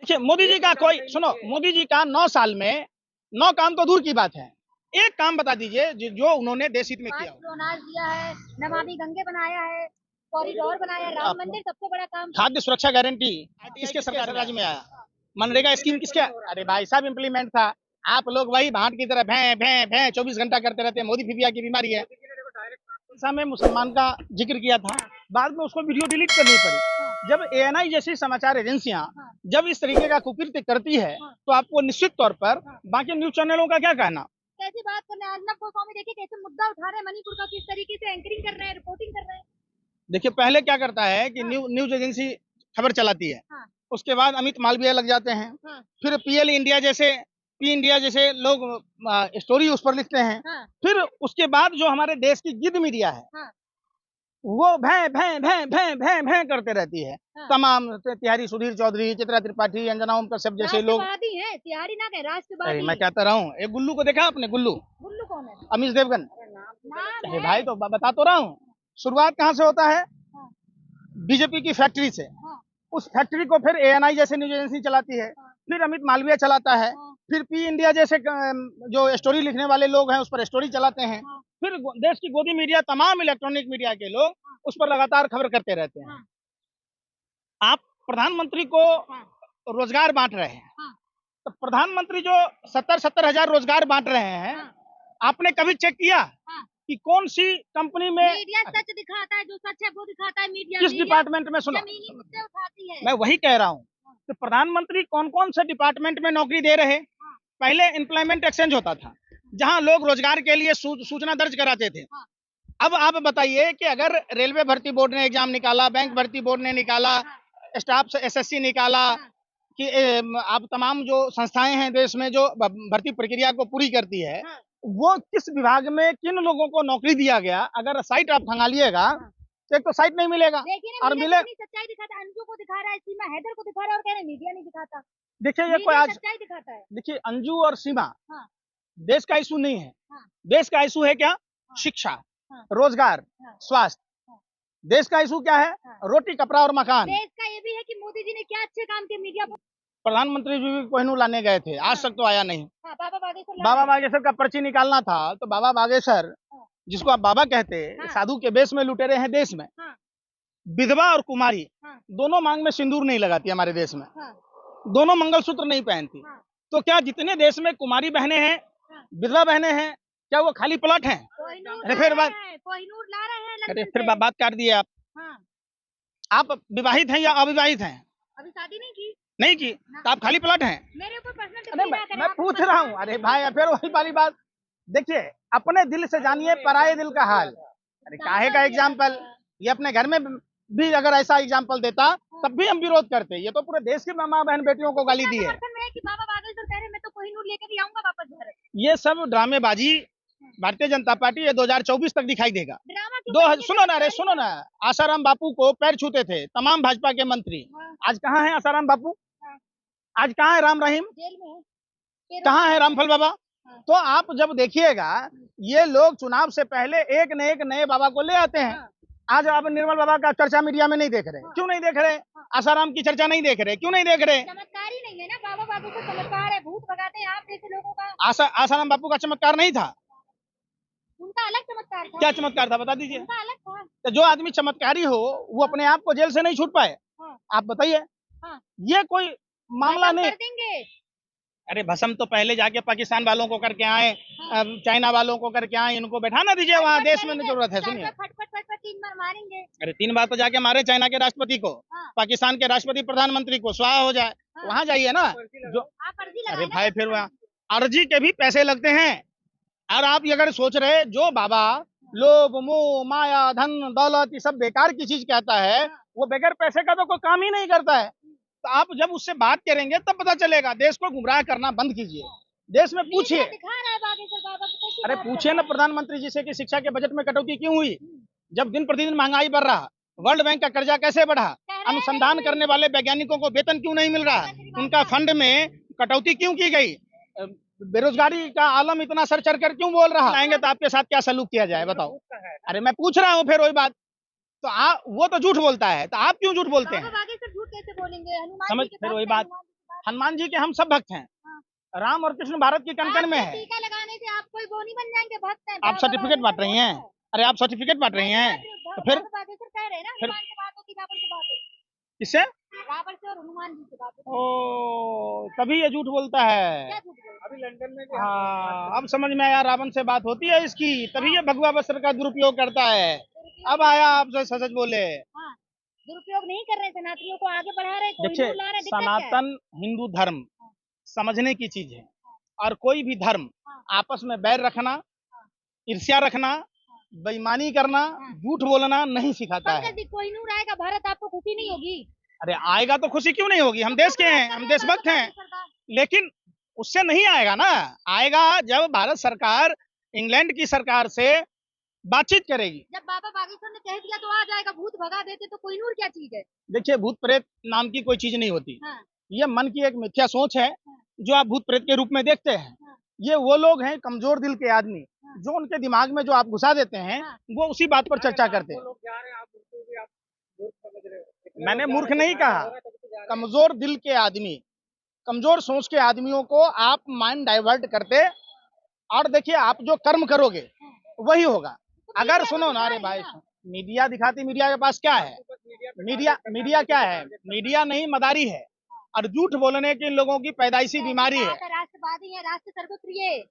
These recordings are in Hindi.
देखिए मोदी जी का कोई सुनो, मोदी जी का 9 साल में 9 काम तो दूर की बात है। एक काम बता दीजिए जो उन्होंने देश हित में किया हो। अनाज दिया है, नमामि गंगे बनाया है, कॉरिडोर बनाया, राम मंदिर सबसे बड़ा काम। खाद्य सुरक्षा गारंटी किसके सरकार राज्य में आया? मनरेगा स्कीम किसके? अरे भाई साहब इम्प्लीमेंट था। आप लोग वही भाट की तरह भैं भैं भैं 24 घंटा करते रहते हैं। मोदी फिबिया की बीमारी है। ऐसा में मुसलमान का जिक्र किया था, बाद में उसको वीडियो डिलीट करनी पड़ी। जब एएनआई जैसी समाचार एजेंसियां जब इस तरीके का कुकृत्य करती है तो आपको निश्चित तौर पर बाकी न्यूज चैनलों का क्या कहना? कैसी बात कर रहे हैं अर्नब गोस्वामी, देखिए कैसे मुद्दा उठा रहे हैं मणिपुर का, किस तरीके से एंकरिंग कर रहे हैं, रिपोर्टिंग कर रहे हैं। देखिए पहले क्या करता है कि न्यूज एजेंसी खबर चलाती है, उसके बाद अमित मालवीय लग जाते हैं, फिर पी इंडिया जैसे लोग स्टोरी उस पर लिखते हैं, फिर उसके बाद जो हमारे देश की गिद्ध मीडिया है वो भैं भैं भैं भैं भैं भैं करते रहती है। तमाम तिहारी सुधीर चौधरी, चित्रा त्रिपाठी, अंजना ओम कश्यप जैसे लोग। है तिहारी ना कहे, राष्ट्रवादी। मैं कहता रहा हूँ, एक गुल्लू को देखा आपने? गुल्लू गुल्लू कौन है? अमीश देवगन। अरे भाई तो बता तो रहा हूँ, शुरुआत कहाँ से होता है? बीजेपी की फैक्ट्री से। उस फैक्ट्री को फिर एएनआई जैसे न्यूज एजेंसी चलाती है, फिर अमित मालवीय चलाता है, फिर पी इंडिया जैसे जो स्टोरी लिखने वाले लोग हैं उस पर स्टोरी चलाते हैं, फिर देश की गोदी मीडिया, तमाम इलेक्ट्रॉनिक मीडिया के लोग उस पर लगातार खबर करते रहते हैं। आप प्रधानमंत्री को रोजगार बांट रहे हैं, तो प्रधानमंत्री जो 70 हजार रोजगार बांट रहे हैं, आपने कभी चेक किया कि कौन सी कंपनी में? मीडिया सच दिखाता है, जो सच है वो दिखाता है मीडिया। किस डिपार्टमेंट में? सुनो, मुद्दे उठाती है। मैं वही कह रहा हूँ कि प्रधानमंत्री कौन कौन से डिपार्टमेंट में नौकरी दे रहे? पहले एम्प्लॉयमेंट एक्सचेंज होता था, जहां लोग रोजगार के लिए सूचना दर्ज कराते थे। अब आप बताइए कि अगर रेलवे भर्ती बोर्ड ने एग्जाम निकाला, बैंक भर्ती बोर्ड ने निकाला, स्टाफ से एसएससी निकाला, कि आप तमाम जो संस्थाएं हैं देश में जो भर्ती प्रक्रिया को पूरी करती है, वो किस विभाग में किन लोगों को नौकरी दिया गया, अगर साइट आप खंगालिएगा तो एक तो साइट नहीं मिलेगा और मिले। सच्चाई दिखाता है, अंजू को दिखा रहा है, सीमा हैदर को दिखा रहा है और कह रहे मीडिया नहीं दिखाता। देखिए ये कोई आज सच्चाई दिखाता है। देखिए अंजू और सीमा देश का इशू नहीं है। देश का इशू है क्या? शिक्षा, रोजगार, स्वास्थ्य। देश का इशू क्या है? रोटी, कपड़ा और मकान। देश का ये भी है कि मोदी जी ने क्या अच्छे काम किए मीडिया पर। प्रधानमंत्री जी भी कोहिनूर लाने गए थे, आज तक तो आया नहीं। बाबा बागेश्वर का पर्ची निकालना था, तो बाबा बागेश्वर जिसको आप बाबा कहते, साधु के बेस में लुटेरे हैं देश में। विधवा और कुमारी दोनों मांग में सिंदूर नहीं लगाती हमारे देश में, दोनों मंगलसूत्र नहीं पहनती। तो क्या जितने देश में कुमारी बहनें हैं, विधवा बहनें हैं, क्या वो खाली प्लॉट हैं? अरे फिर बात कोहिनूर ला रहे हैं। अरे फिर बात काट दिए आप। आप विवाहित हैं या अविवाहित हैं? अभी शादी नहीं की तो आप खाली प्लॉट हैं? मेरे ऊपर पर्सनल मैं पूछ रहा हूँ। अरे भाई फिर वही वाली बात। देखिए अपने दिल से जानिए पराये दिल का हाल। अरे काहे का एग्जाम्पल? ये अपने घर में भी अगर ऐसा एग्जाम्पल देता तब भी हम विरोध करते। ये तो पूरे देश की माँ बहन बेटियों को गाली दी है। बाबा बागेश्वर कह रहे मैं तो कोहिनूर लेकर ही आऊंगा वापस घर। ये सब ड्रामेबाजी भारतीय जनता पार्टी ये 2024 तक दिखाई देगा। सुनो ना, आसाराम बापू को पैर छूते थे तमाम भाजपा के मंत्री। आज कहाँ है आसाराम बापू? आज कहाँ है राम रहीम? जेल में है। कहाँ है रामफल बाबा? तो आप जब देखिएगा ये लोग चुनाव से पहले एक नए बाबा को ले आते हैं। आज आप निर्मल बाबा का चर्चा मीडिया में नहीं देख रहे। क्यों नहीं देख रहे? आसाराम की चर्चा नहीं देख रहे, क्यों नहीं देख रहे? चमत्कार ही नहीं है ना, बाबा बाबू को चमत्कार है, भूत भगाते हैं आप जैसे लोगों का। आसाराम बापू का चमत्कार नहीं था, उनका अलग चमत्कार था। क्या चमत्कार था बता दीजिए? उनका अलग था। तो जो आदमी चमत्कारी हो वो अपने आप को जेल से नहीं छूट पाए? आप बताइए। ये कोई मामला नहीं। अरे भसम तो पहले जाके पाकिस्तान वालों को करके आए, चाइना वालों को करके आए, इनको बैठाना दीजिए वहाँ, देश में जरूरत है। सुनिए, 3 बार मारेंगे। अरे 3 बार तो जाके मारे चाइना के राष्ट्रपति को, पाकिस्तान के राष्ट्रपति प्रधानमंत्री को, स्वाहा हो जाए। वहाँ जाइए ना जो। अरे भाई फिर वहाँ अर्जी के भी पैसे लगते हैं। और आप अगर सोच रहे जो बाबा लोभ मोह माया धन दौलत ये सब बेकार की चीज कहता है, वो बगैर पैसे का तो कोई काम ही नहीं करता है। तो आप जब उससे बात करेंगे तब पता चलेगा। देश को गुमराह करना बंद कीजिए, देश में पूछिए। अरे पूछिए ना प्रधानमंत्री जी से कि शिक्षा के बजट में कटौती क्यों हुई, जब दिन प्रतिदिन महंगाई बढ़ रहा, वर्ल्ड बैंक का कर्जा कैसे बढ़ा, अनुसंधान करने वाले वैज्ञानिकों को वेतन क्यों नहीं मिल रहा, उनका फंड में कटौती क्यों की गई, बेरोजगारी का आलम इतना सर चढ़ कर क्यों बोल रहा। आएंगे तो आपके साथ क्या सलूक किया जाए बताओ? अरे मैं पूछ रहा हूँ फिर वही बात। तो वो तो झूठ बोलता है, तो आप क्यों झूठ बोलते हैं? झूठ कैसे बोलेंगे? समझ फिर वही बात। हनुमान जी के हम सब भक्त हैं। हाँ। राम और कृष्ण भारत की कण कण में है। टीका लगाने से आप कोई वो नहीं बन जाएंगे, भक्त हैं। आप सर्टिफिकेट बांट रही हैं। अरे आप सर्टिफिकेट बांट रही हैं तो फिर कह रहे हैं ना, फिर हनुमान से बात होती, रावण से बात होती, किससे? रावण से और हनुमान जी से बात होती। ओ तभी ये झूठ बोलता है। क्या झूठ बोल रहे हैं? अभी लंदन में भी हाँ अब समझ में आया, रावण से बात होती है इसकी, तभी ये भगवा वस्त्र का दुरुपयोग करता है। दुरुपयोग अब आया आपसे सच सच बोले। हाँ, दुरुपयोग नहीं कर रहे, सनातनियों को आगे बढ़ा रहे, देखिए कोहिनूर ला रहे, दिक्कत क्या है? सनातन हिंदू धर्म समझने की चीज है, और कोई भी धर्म आपस में बैर रखना, ईर्ष्या रखना, बेईमानी करना, झूठ बोलना नहीं सिखाता है। पंकज जी, कोहिनूर आएगा भारत, आपको खुशी नहीं होगी? अरे आएगा तो खुशी क्यों नहीं होगी, हम देश के हैं, हम देशभक्त हैं। लेकिन उससे नहीं आएगा ना, आएगा जब भारत सरकार इंग्लैंड की सरकार से बातचीत करेगी। जब बाबा बागेश्वर ने कह दिया तो आ जाएगा, भूत भगा देते तो कोहिनूर क्या चीज है? देखिए भूत प्रेत नाम की कोई चीज नहीं होती। हाँ। ये मन की एक मिथ्या सोच है जो आप भूत प्रेत के रूप में देखते हैं। ये वो लोग हैं कमजोर दिल के आदमी, जो उनके दिमाग में जो आप घुसा देते हैं वो उसी बात पर चर्चा करते हैं। लोग जा रहे हैं, आप उनको भी आप मूर्ख समझ रहे हो। मैंने मूर्ख नहीं कहा, कमजोर दिल के आदमी, कमजोर सोच के आदमियों को आप माइंड डाइवर्ट करते, और देखिए आप जो कर्म करोगे वही होगा। अगर सुनो ना, अरे भाई मीडिया दिखाती, मीडिया के पास क्या है? मीडिया क्या है? मीडिया नहीं मदारी है, और झूठ बोलने के इन लोगों की पैदाइशी बीमारी है। राष्ट्रवादी है, राष्ट्र सर्वप्रिय।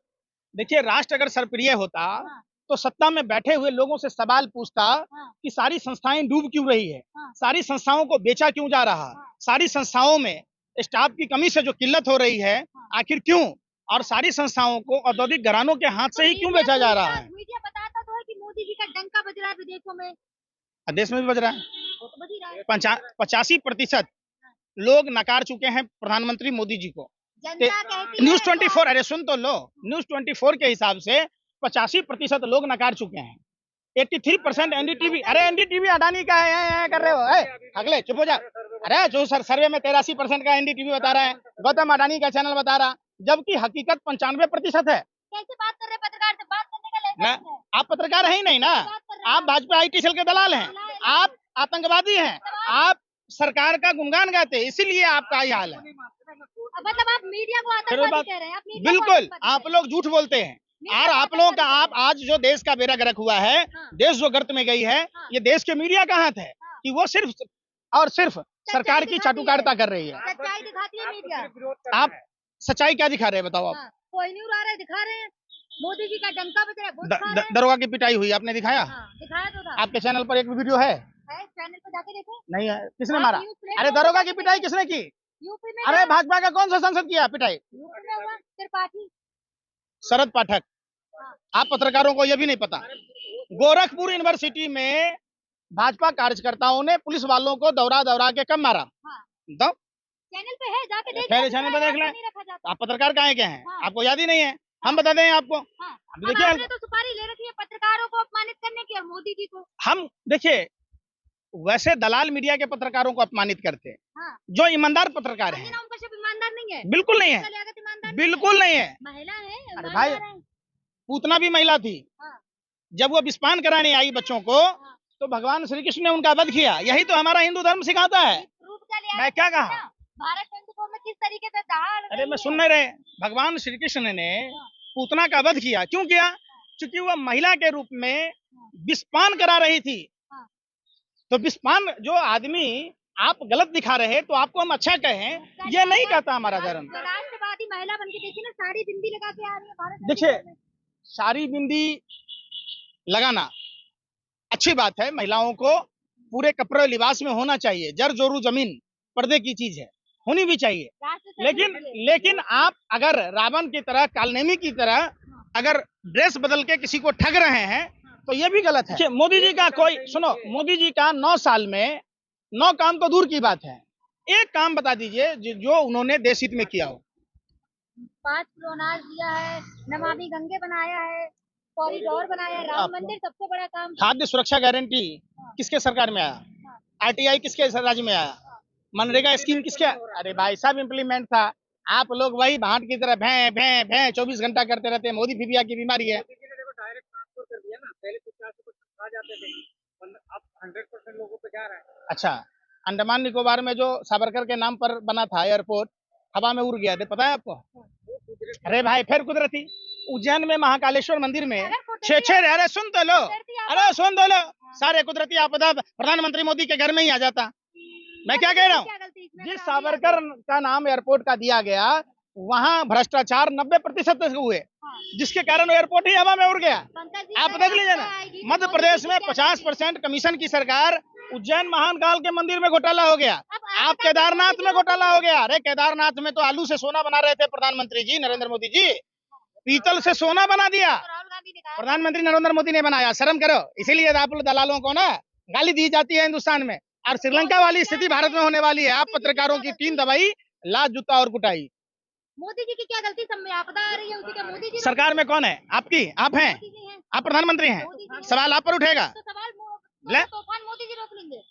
देखिए राष्ट्र अगर सर्वप्रिय होता तो सत्ता में बैठे हुए लोगों से सवाल पूछता कि सारी संस्थाएं डूब क्यों रही है, सारी संस्थाओं को बेचा क्यों जा रहा, सारी संस्थाओं में स्टाफ की कमी से जो किल्लत हो रही है आखिर क्यों, और सारी संस्थाओं को औद्योगिक घरानों के हाथ से ही क्यों बेचा जा रहा है। मीडिया बताता तो है कि मोदी जी का डंका बज रहा है विदेशों में, देश में भी बज रहा है। वो तो बज ही रहा है। 85% लोग नकार चुके हैं प्रधानमंत्री मोदी जी को। जनता कहती न्यूज है 24, अरे सुन तो लो, न्यूज 24 के हिसाब से 85% लोग नकार चुके हैं। 83% एनडीटीवी, अरे एनडीटीवी अडानी का है कर रहे हो, अगले चुप हो जा। अरे जो सर्वे में 83% का एनडीटीवी बता रहा है, गौतम अडानी का चैनल बता रहा, जबकि हकीकत 95% है। कैसे बात कर रहे हैं पत्रकार से? बात करने का लाइसेंस है? आप पत्रकार है ही नहीं ना, आप भाजपा आईटी सेल के दलाल हैं, आप आतंकवादी हैं, आप सरकार का गुणगान गाते हैं, इसीलिए आपका ये हाल है। मतलब आप मीडिया को आतंकवादी कह रहे हैं? आप मीडिया को बिल्कुल, आतंकवादी आप लोग झूठ बोलते हैं, और आप लोगों का आप आज जो देश का बेड़ा गर्क हुआ है, देश जो गर्त में गई है, ये देश के मीडिया का हाथ है कि वो सिर्फ और सिर्फ सरकार की चाटुकारिता कर रही है। सच्चाई दिखाती है मीडिया। आप सच्चाई क्या दिखा रहे हैं बताओ आप? कोहिनूर आ रहे दिखा रहे हैं, मोदी जी का डंका बज रहा है वो दिखा रहे हैं। दरोगा की पिटाई हुई आपने दिखाया? दिखाया तो था। आपके चैनल पर एक वीडियो है? चैनल पर जाके देखो। नहीं है, किसने मारा? अरे दरोगा की पिटाई किसने की? यूपी में। अरे भाजपा का कौन सा सांसद किया पिटाई? यूपी में हुआ त्रिपाठी, शरद पाठक। आप पत्रकारों को यह भी नहीं पता, गोरखपुर यूनिवर्सिटी में भाजपा कार्यकर्ताओं ने पुलिस वालों को दौरा दौरा के कब मारा? तो चैनल पे है, जाके देख पहले चैनल पे देख लें। आप पत्रकार काहे के हैं? आपको याद ही नहीं है, हम बता दें आपको। देखिए आपने तो सुपारी ले रखी है पत्रकारों को अपमानित करने की और मोदी जी को। हम देखिए वैसे दलाल मीडिया के पत्रकारों को अपमानित करते हैं, जो ईमानदार पत्रकार हैं। उनका शब्द ईमानदार नहीं है? बिल्कुल नहीं है, बिल्कुल नहीं है। महिला है। अरे भाई पूतना भी महिला थी, जब वो विस्पान कराने आई बच्चों को तो भगवान श्री कृष्ण ने उनका वध किया। यही तो हमारा हिंदू धर्म सिखाता है। मैं क्या कहा? भारत 24 में किस तरीके से दहाड़? अरे मैं सुन नहीं रहे, भगवान श्री कृष्ण ने पूतना का वध किया, क्यों किया? क्योंकि वह महिला के रूप में विस्पान करा रही थी। तो विस्पान जो आदमी आप गलत दिखा रहे तो आपको हम अच्छा कहें, ये नहीं कहता हमारा धर्म। राष्ट्रवादी महिला बनके देखिए ना, साड़ी बिंदी लगा के आ रही है भारत। देखिए साड़ी बिंदी लगाना अच्छी बात है, महिलाओं को पूरे कपड़े लिबास में होना चाहिए, जर जोरू जमीन पर्दे की चीज है, होनी भी चाहिए। लेकिन आप अगर रावण की तरह, कालनेमी की तरह अगर ड्रेस बदल के किसी को ठग रहे हैं तो ये भी गलत है। मोदी जी का कोई सुनो, मोदी जी का 9 साल में 9 काम तो दूर की बात है, एक काम बता दीजिए जो उन्होंने देश हित में किया हो। 5 किलो अनाज दिया है, नमामि गंगे बनाया है, कॉरिडोर बनाया है, राम मंदिर सबसे बड़ा काम। खाद्य सुरक्षा गारंटी किसके सरकार में आया? आरटीआई किसके राज्य में आया? मनरेगा स्कीम किसके? अरे भाई साहब इम्प्लीमेंट था। आप लोग वही भाट की तरह भैं भैं भैं 24 घंटा करते रहते हैं। मोदी फिबिया की बीमारी है। डायरेक्ट ट्रांसफर कर दिया ना, पहले 50% आ जाते थे, अब 100% लोगों पे जा रहा है। अच्छा, अंडमान निकोबार में जो साबरकर के नाम पर बना था एयरपोर्ट, हवा में उड़ गया थे, पता है आपको? अरे भाई फिर कुदरती उज्जैन में महाकालेश्वर मंदिर में अरे सुन तो लो, अरे सुन तो लो, सारे कुदरती आपदा प्रधानमंत्री मोदी के घर में ही आ जाता। मैं क्या कह रहा हूँ, जिस सावरकर का नाम एयरपोर्ट का दिया गया वहाँ भ्रष्टाचार 90% हुए, जिसके कारण एयरपोर्ट ही हवा में उड़ गया। आप देख लीजिए ना, मध्य प्रदेश में 50% कमीशन की सरकार, उज्जैन महाकाल के मंदिर में घोटाला हो गया, आप केदारनाथ में घोटाला हो गया। अरे केदारनाथ में तो आलू से सोना बना रहे थे प्रधानमंत्री जी नरेंद्र मोदी जी, पीतल से सोना बना दिया, प्रधानमंत्री नरेंद्र मोदी ने बनाया। शर्म करो, इसीलिए आप दलालों को ना गाली दी जाती है हिंदुस्तान में। और श्रीलंका वाली स्थिति भारत में होने वाली है। आप पत्रकारों की टीम दबाई, लात जूता और कुटाई। मोदी जी की क्या गलती? सब में आपदा आ रही है उसी का। मोदी जी सरकार में कौन है आपकी? आप हैं, आप प्रधानमंत्री हैं, सवाल आप पर उठेगा। तो सवाल तूफान मोदी जी रोक लेंगे।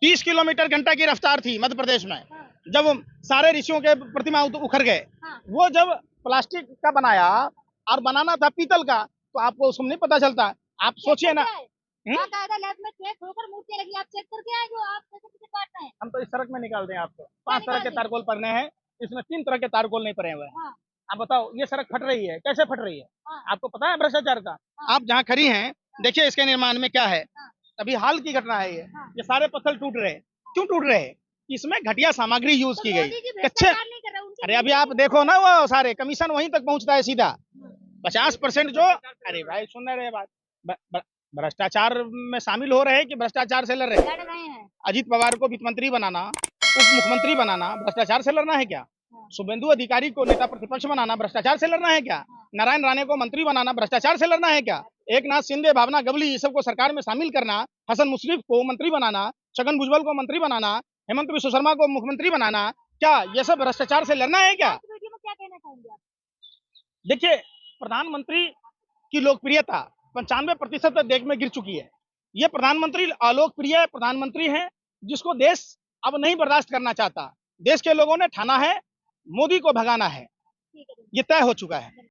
30 किलोमीटर घंटा की रफ्तार थी मध्य प्रदेश में, जब सारे ऋषियों के प्रतिमा उखड़ गए। वो जब प्लास्टिक का बनाया और बनाना था पीतल का, तो आपको उसको नहीं पता चलता। आप सोचिए ना, लैब में चेक होकर मूर्तियां लगी, आप चेक करके आए जो आप कैसे काट रहे हैं? हम तो इस सड़क में निकाल दें आपको। 5 तरह के तारकोल पड़ने हैं, इसमें 3 तरह के तारकोल नहीं पड़े हुए हैं। आप बताओ, ये सड़क फट रही है, कैसे फट रही है? आपको पता है भ्रष्टाचार का? आप जहाँ खड़ी हैं, देखिए इसके निर्माण में क्या है। अभी हाल की घटना है ये सारे पत्थर टूट रहे। क्यों टूट रहे? इसमें घटिया सामग्री यूज की गई, कच्चे। अरे अभी आप देखो ना, वो सारे कमीशन वहीं तक पहुंचता है सीधा। 50% जो, अरे भाई सुन रहे बात, भ्रष्टाचार में शामिल हो रहे हैं कि भ्रष्टाचार से लड़ रहे हैं? अजीत पवार को वित्त मंत्री बनाना, उप मुख्यमंत्री बनाना भ्रष्टाचार से लड़ना है क्या? शुभेंदु अधिकारी को नेता प्रतिपक्ष बनाना भ्रष्टाचार से लड़ना है क्या? नारायण राणे को मंत्री बनाना भ्रष्टाचार से लड़ना है क्या? एक नाथ शिंदे, भावना गवली, ये सबको सरकार में शामिल करना, हसन मुश्रीफ को मंत्री बनाना, छगन भुजबल को मंत्री बनाना, हेमंत विश्व शर्मा को मुख्यमंत्री बनाना, क्या ये सब भ्रष्टाचार से लड़ना है क्या? क्या कहना चाहेंगे आप? देखिए, प्रधानमंत्री की लोकप्रियता 95% देश में गिर चुकी है। ये प्रधानमंत्री अलोकप्रिय प्रधानमंत्री हैं, जिसको देश अब नहीं बर्दाश्त करना चाहता। देश के लोगों ने ठाना है, मोदी को भगाना है, ये तय हो चुका है।